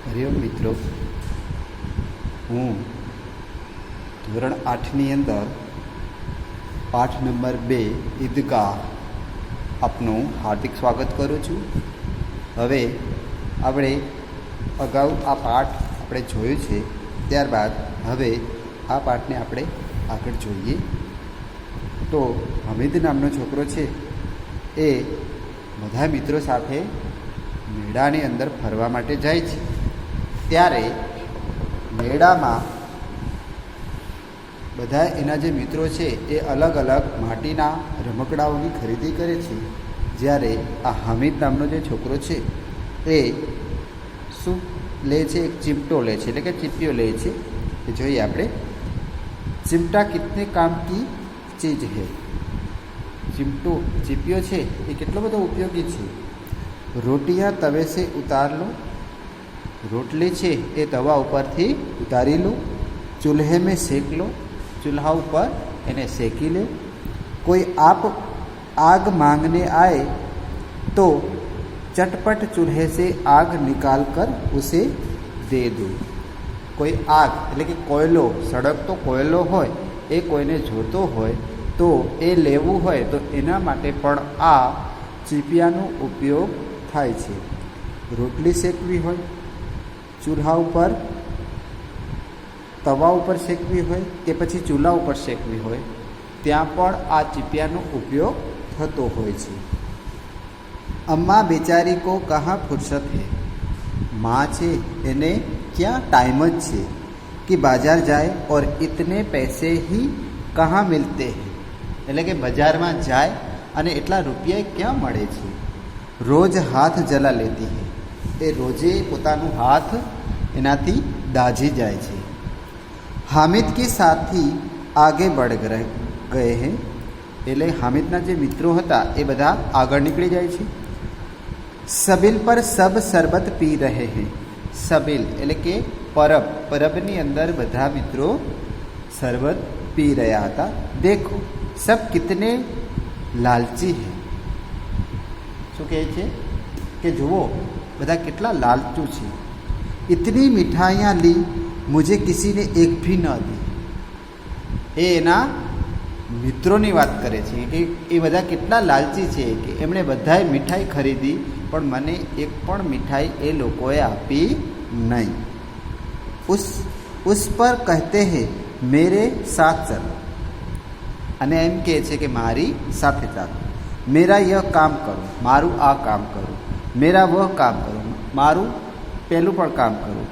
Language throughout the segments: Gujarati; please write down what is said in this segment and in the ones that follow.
હરિઓમ મિત્રો, હું ધોરણ 8ની અંદર પાઠ નંબર 2 ઈદગાહ આપનું હાર્દિક સ્વાગત કરું છું. હવે આપણે અગાઉ આ પાઠ આપણે જોયો છે, ત્યારબાદ હવે આ પાઠને આપણે આગળ જોઈએ. તો હમીદ નામનો છોકરો છે એ બધા મિત્રો સાથે મેળાની અંદર ફરવા માટે જાય છે. ત્યારે મેળામાં બધા એના જે મિત્રો છે એ અલગ અલગ માટીના રમકડાઓની ખરીદી કરે છે. જ્યારે આ હામિદ નામનો જે છોકરો છે એ શું લે છે? એક ચીમટો લે છે, એટલે કે ચીપિયો લે છે. એ જોઈએ આપણે. चिमटा कितने काम की चीज़ है? चीपियो છે એ કેટલો બધો ઉપયોગી છે. રોટિયા તવે સે ઉતાર લો, રોટલી છે એ તવા ઉપરથી ઉતારી લો. ચૂલ્હે મેં શેક લો, ચૂલ્હા ઉપર એને શેકી લે. કોઈ આપ આગ માંગને આए तो चटपट चूल्हे से आग निकाल कर उसे दे दो. કોઈ આગ એટલે કે કોયલો, સળગતો કોયલો હોય એ કોઈને જોતો હોય તો એ લેવું હોય તો એના માટે પણ આ ચીપિયાનો ઉપયોગ થાય છે. રોટલી શેકવી હોય, ચૂલ્હા ઉપર તવા ઉપર શેકવી હોય કે પછી ચૂલા ઉપર શેકવી હોય, ત્યાં પણ આ ચીપિયાનો ઉપયોગ થતો હોય છે. અમ્મા બેચારી કો કહા ફુરસત હે? માં છે એને क्या टाइम જ છે कि बाजार जाए और इतने पैसे ही कहाँ मिलते हैं? એટલે કે બજારમાં જાય અને એટલા રૂપિયા ક્યાં મળે છે? રોજ હાથ જલા લેતી હૈ, એ રોજે પોતાનું હાથ એનાથી દાઝી જાય છે. હામિદ કે સાથી આગે બઢ ગયે હૈ, એટલે હામિદના જે મિત્રો હતા એ બધા આગળ નીકળી જાય છે. સબીલ પર સબ શરબત પી રહે હૈ. સબીલ એટલે કે પરબની અંદર બધા મિત્રો શરબત પી રહ્યા હતા. દેખો સબ કિતને લાલચી હૈ. શું કહે છે કે જુઓ બધા કેટલા લાલચુ છે. ઇતની મીઠાઈયાં લી મુझे किसी ने एक भी न दी. એ એના મિત્રોની વાત કરે છે કે એ બધા કેટલા લાલચી છે કે એમણે બધાએ મીઠાઈ ખરીદી પણ મને એક પણ મીઠાઈ એ લોકોએ આપી નહીં. ઉસ પર કહેતે હે મેરે સાથ ચલો, અને એમ કહે છે કે મારી સાથે ચાલો. મેરા યહ કામ કરો, મારું આ કામ કરો. મેરા વહ કામ કરો, મારું પેલું પણ કામ કરો.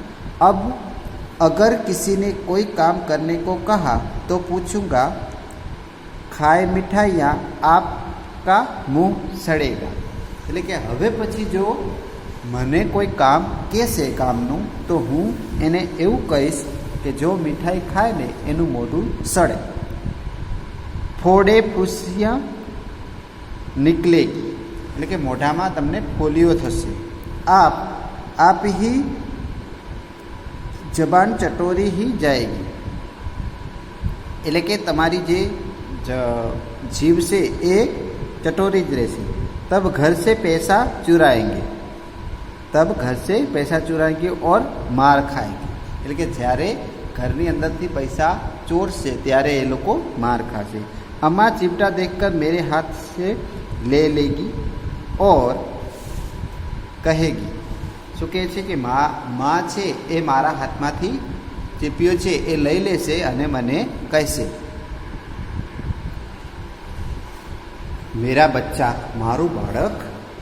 અબ અગર કિસી ને કોઈ કામ કરને કો કહા તો પૂછूंगा ખાए મીઠાઈયાં આપકા મુંહ સડેગા. એટલે કે હવે પછી જો મને કોઈ કામ કહેશે કામનું તો હું એને એવું કહીશ કે જો મીઠાઈ ખાય ને એનું મોઢું સડે. ફોડે ફૂસિયા નિકલેગી, એટલે કે મોઢામાં તમને ફોલીઓ થશે. આપ હી જબાન ચટોરી હી જાયગી, એટલે કે તમારી જે જીભ છે એ ચટોરી જ રહેશે. तब घर से पैसा चुराएंगे, तब घर से पैसा चुराएंगे और मार खाएंगे. એટલે કે જ્યારે ઘરની અંદરથી પૈસા ચોરશે ત્યારે એ લોકો માર ખાશે. અમ્મા ચીમટા દેખકર મેરે હાથ से ले लेगी और कहेगी. શું કહે છે કે માં છે એ મારા હાથમાંથી ચીપિયો છે એ લઈ લેશે અને મને કહેશે मेरा बच्चा, મારું બાળક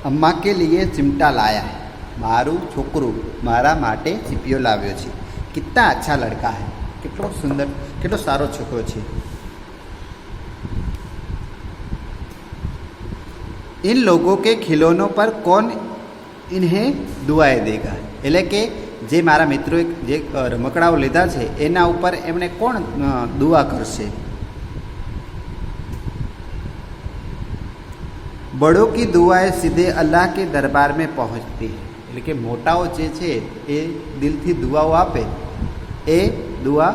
અમ્મા કે લીએ ચિમટા લાયા હૈ, મારું છોકરું મારા માટે ચીપિયો લાવ્યો છે. કિतना अच्छा लड़का है, કેટલો સુંદર, કેટલો સારો છોકરો છે. इन लोगों के खिलौनों पर कौन इन्हें दुआएं देगा. એટલે કે જે મારા મિત્રોએ જે રમકડાઓ લીધા છે એના ઉપર એમણે કોણ દુઆ કરશે? બડો કી દુઆએ સીધે અલ્લાહ કે દરબાર મેં પહોંચતી હૈ. એટલે કે મોટાઓ જે છે એ દિલથી દુઆઓ આપે એ દુઆ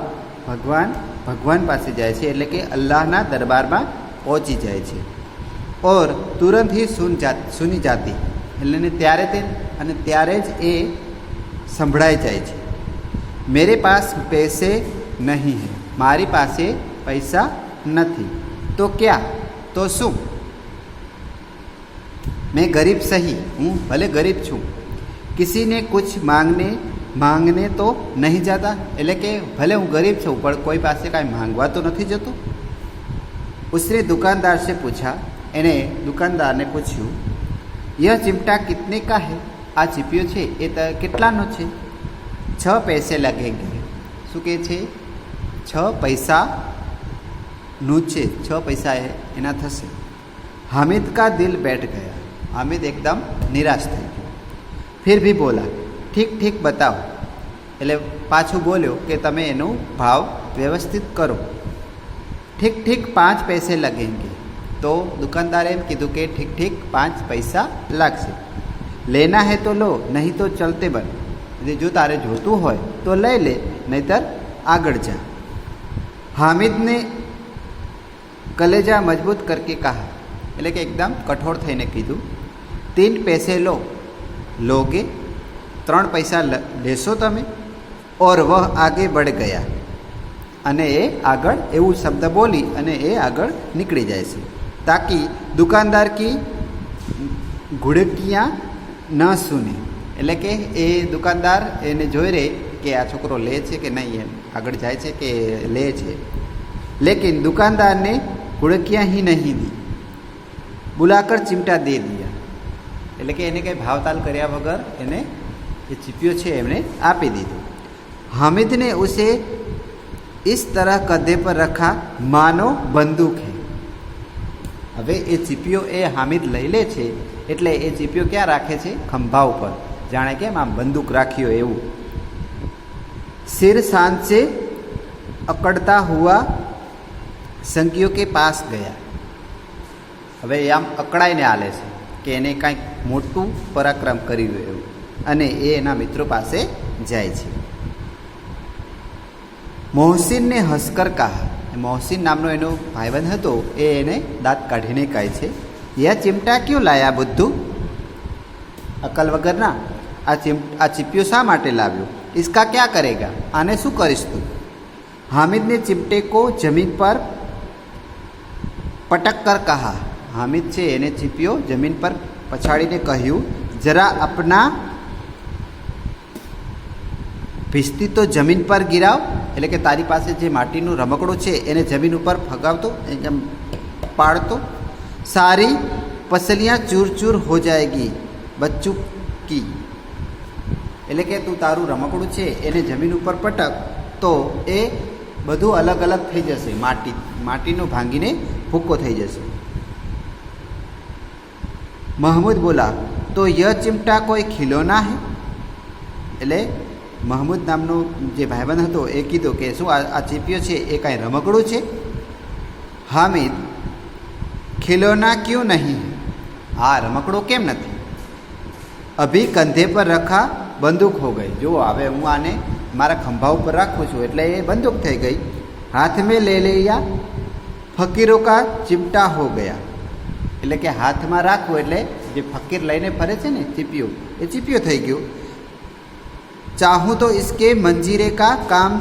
ભગવાન પાસે જાય છે, એટલે કે અલ્લાહના દરબારમાં પહોંચી જાય છે. ઓર તુરંત હી સુની જાતી, એટલે ત્યારે જ એ સંભળાઈ જાય છે. મેરે પાસ પૈસે નહીં હૈ, મારી પાસે પૈસા નથી. તો ક્યાં, તો શું? મેં ગરીબ સહી, હું ભલે ગરીબ છું. કિસી ને કુછ માંગને તો નહીં જાતા, એટલે કે ભલે હું ગરીબ છું પણ કોઈ પાસે કાંઈ માંગવા તો નથી જતું. उसने दुकानदार से पूछा, એને દુકાનદારને પૂછ્યું, यह चिमटा कितने का है, આ ચીપિયો છે એ કેટલાનો છે? 6 पैसे लगेंगे. શું કહે છે? 6 પૈસાનું છે, 6 પૈસા એના થશે. हामिद का दिल बैठ गया, हामिद एकदम નિરાશ થઈ ગયો. फिर भी बोला, ठीक ठीक बताओ, એટલે પાછું બોલ્યો કે તમે એનો ભાવ વ્યવસ્થિત કરો. ઠીક ઠીક 5 पैसे लगेंगे. તો દુકાનદારે એમ કીધું કે ઠીક ઠીક 5 પૈસા લાગશે. લેના હે તો લો, નહીં તો ચલતે બન, એટલે જો તારે જોતું હોય તો લઈ લે, નહીતર આગળ જા. હામિદને કલેજા મજબૂત કરકે કહા, એટલે કે એકદમ કઠોર થઈને કીધું, 3 पैसे लो, लोगे, 3 પૈસા લેશો તમે. ઓર વહ આગે બઢ ગયા, અને એ આગળ એવું શબ્દ બોલી અને એ આગળ નીકળી જાય છે. તાકી દુકાનદાર કી ઘુડકિયા ન સુને, એટલે કે એ દુકાનદાર એને જોઈ રહે કે આ છોકરો લે છે કે નહીં, એમ આગળ જાય છે કે લે છે. લેકિન દુકાનદારને ઘુડકિયા ही नहीं दी, बुलाकर चिमटा दे दिया, એટલે કે એને કંઈ ભાવતાલ કર્યા વગર એને એ ચીપિયો છે એમણે આપી દીધો. हामिद ने उसे इस तरह कंधे पर रखा मानो बंदूक है. હવે એ ચીપિયો એ હામિદ લઈ લે છે, એટલે એ ચીપિયો ક્યાં રાખે છે? ખંભા ઉપર, જાણે કેમ આમ બંદૂક રાખ્યો એવું. सिर शान से अकड़ता हुआ संगियों के पास गया. હવે એ આમ અકળાઈને હાલે છે કે એને કાંઈક મોટું પરાક્રમ કર્યું એવું, અને એ એના મિત્રો પાસે જાય છે. મોહસિનને હસકર કહા, મોહસિન નામનો એનો ભાઈબંધ હતો, એ એને દાંત કાઢીને કહે છે, યહ ચિમટા ક્યું લાયા બુદ્ધુ, અકલ વગરના આ ચીપિયો શા માટે લાવ્યો? इसका क्या करेगा, આને શું કરીશ તું? हामिद ने चिमटे को जमीन पर पटक कर कहा, हामिद છે એને ચીપિયો જમીન પર પછાડીને કહ્યું, જરા अपना ભીસ્તી તો જમીન પર ગિરાવ, એટલે કે તારી પાસે જે માટીનું રમકડું છે એને જમીન ઉપર ફગાવતો, એમ પાડતો. સારી પસલિયાँ ચૂર ચૂર હો જાયગી બચ્ચું કી, એટલે કે તું તારું રમકડું છે એને જમીન ઉપર પટક તો એ બધું અલગ અલગ થઈ જશે, માટીનું ભાંગીને ભૂક્કો થઈ જશે. महमूद बोला, तो यह चिमटा कोई खिलौना है, એટલે મહમૂદ નામનો જે ભાઈબંધ હતો એ કીધું કે શું આ ચીપિયો છે એ કાંઈ રમકડું છે? હામિદ, ખિલૌના ક્યું નહીં, હા રમકડું કેમ નથી? અભી કંધે પર રખા બંદૂક હો ગઈ, જુઓ હવે હું આને મારા ખંભા ઉપર રાખું છું એટલે એ બંદૂક થઈ ગઈ. હાથ મેં લે लिया ફકીરો કા ચિમટા હો ગયા, એટલે કે હાથમાં રાખવું એટલે જે ફકીર લઈને ફરે છે ને ચીપિયો, એ ચીપિયો થઈ ગયો. ચાહું તો इसके મંજીરે કા કામ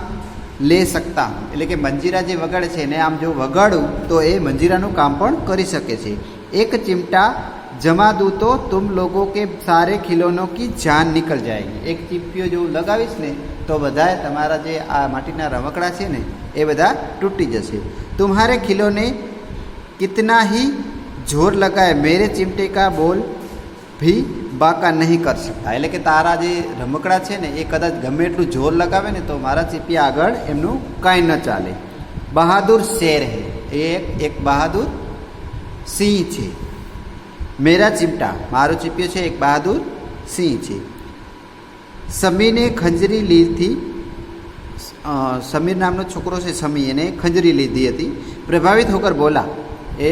લે सकता હું, એટલે કે મંજીરા જે વગાડે છે એને આમ જો વગાડું તો એ મંજીરાનું કામ પણ કરી શકે છે. એક ચિમટા જમા દૂં તો तुम लोगों के सारे खिलौनों की जान निकल जाएगी, એક ચીપિયો જો લગાવીશ ને તો બધા તમારા જે આ માટીના રમકડા છે ને એ બધા તૂટી જશે. तुम्हारे खिलौने कितना ही જોર લગાય મેરે ચિમટે કા બોલ ભી બાકા નહીં કર શકતા, એટલે કે તારા જે રમકડા છે ને એ કદાચ ગમે એટલું જોર લગાવે ને તો મારા ચીપિયા આગળ એમનું કાંઈ ન ચાલે. બહાદુર શેર હે, એ એક બહાદુર સિંહ છે. મેરા ચિમટા, મારો ચીપિયો છે એક બહાદુર સિંહ છે. સમીને ખંજરી લીધી, સમીર નામનો છોકરો છે સમી, એને ખંજરી લીધી હતી. પ્રભાવિત હોકર બોલા, એ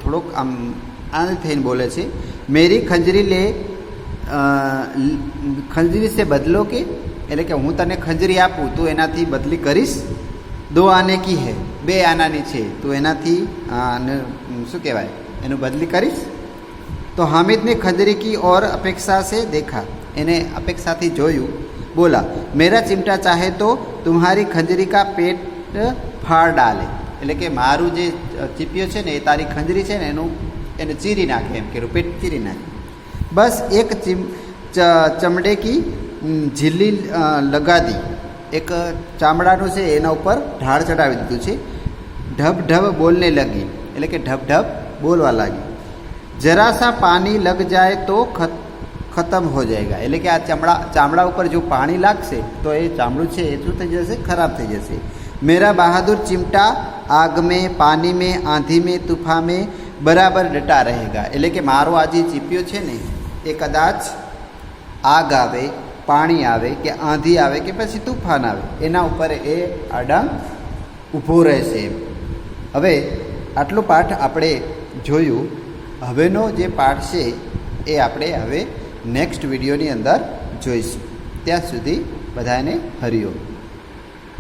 થોડોક આમ આનંદ થઈને બોલે છે, મેરી ખંજરી સે બદલો કે, એટલે કે હું તને ખંજરી આપું તું એનાથી બદલી કરીશ. 2 આને કી હે, 2 આનાની છે, તું એનાથી શું કહેવાય એનું બદલી કરીશ. તો હામિદને ખંજરી કી ઓર અપેક્ષા સે દેખા, એને અપેક્ષાથી જોયું. बोला मेरा चिमटा चाहे तो तुम्हारी खंजरी का पेट फाड़ डाले એટલે કે મારું જે ચીપિયો છે ને એ તારી ખંજરી છે ને એને ચીરી નાખે એમ કે પેટ ચીરી નાખે. બસ એક ચમડે કી झिल्ली लगा दी एक ચામડાનું છે એના ઉપર ઢાળ ચડાવી દીધું છે. ઢબ ઢબ બોલने लगी એટલે કે ઢબ ઢબ બોલવા લાગી. जरा सा पानी लग जाए तो खत्म हो जाएगा એટલે કે આ ચામડા ઉપર જો પાણી લાગશે તો એ ચામડું છે એ શું થઈ જશે, ખરાબ થઈ જશે. मेरा बहादुर चिमटा आग में पानी में आंधी में तूफान में बराबर डटा रहेगा એટલે કે મારો આ જે ચીપિયો છે ને એ કદાચ આગ આવે, પાણી આવે કે આંધી આવે કે પછી તુફાન આવે એના ઉપર એ અડંગ ઊભો રહેશે. હવે આટલો પાઠ આપણે જોયું. હવેનો જે પાઠ છે એ આપણે હવે નેક્સ્ટ વિડીયોની અંદર જોઈશું. ત્યાં સુધી બધાને હરિઓમ.